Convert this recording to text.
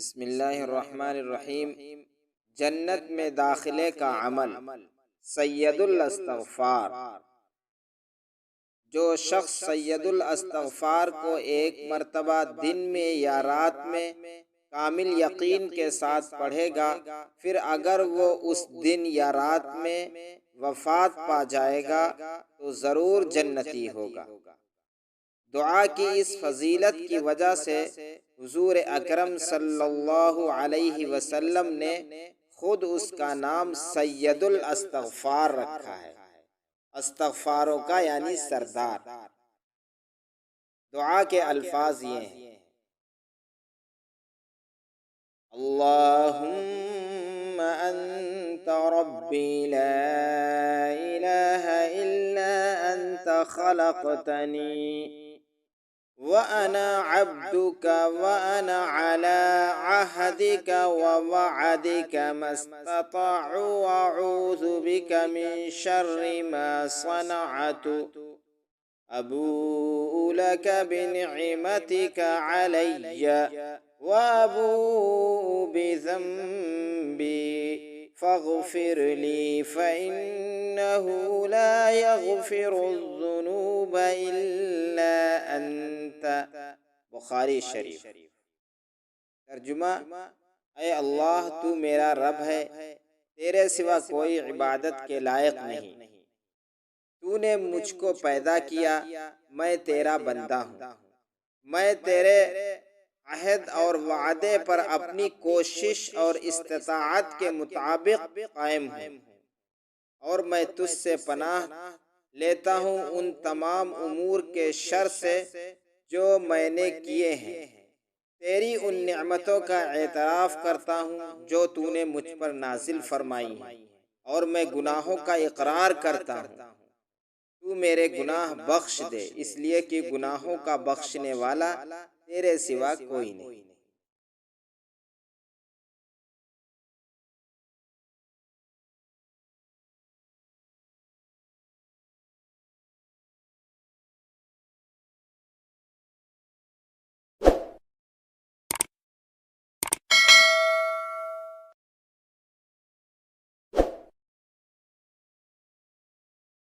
बिस्मिल्लाहिर्रहमानिर्रहीम। जन्नत में दाखिले का अमल। सैयदुल इस्तग़फ़ार। जो शख्स सैयदुल इस्तग़फ़ार को एक मर्तबा दिन में या रात में कामिल यकीन के साथ पढ़ेगा, फिर अगर वो उस दिन या रात में वफ़ात पा जाएगा तो ज़रूर जन्नती होगा। दुआ की इस फजीलत की वजह से हुजूर अकरम सल्लल्लाहु अलैहि वसल्लम ने खुद उसका नाम सैयदुल इस्तग़फ़ार रखा है। इस्तग़फ़ारों का यानी सरदार। दुआ के अल्फाज ये हैं: अल्लाहुम्मा अंत रब्बी ला इलाहा इल्ला अंत खलक़तनी व अना अब्दुका व अना अला अहदिका व वअदिका मस्ततअतु व अऊज़ु बिका मिन शर्रि मा सनअतु अबूउ लका बिनिअमतिका अलय्या व अबूउ बिज़ंबी फ़ग़फ़िर ली फ़इन्नहु ला यग़फ़िरुज़्ज़ुनूब इल्ला अंत। बुखारी शरीफ। तर्जुमा: ऐ अल्लाह, तू मेरा रब है, तेरे सिवा कोई इबादत के लायक नहीं। तूने मुझको पैदा किया, मैं तेरा बंदा हूँ। मैं तेरे अहद और वादे पर अपनी कोशिश और इस्तिताअत के मुताबिक कायम हूँ, और मैं तुझसे पनाह लेता हूँ उन तमाम उमूर के शर से जो मैंने किए हैं। तेरी उन नेमतों का एतराफ़ करता हूँ जो तूने मुझ पर नाजिल फरमाई हैं, और मैं गुनाहों का इकरार करता हूँ। तू मेरे गुनाह बख्श दे, इसलिए कि गुनाहों का बख्शने वाला तेरे सिवा कोई नहीं।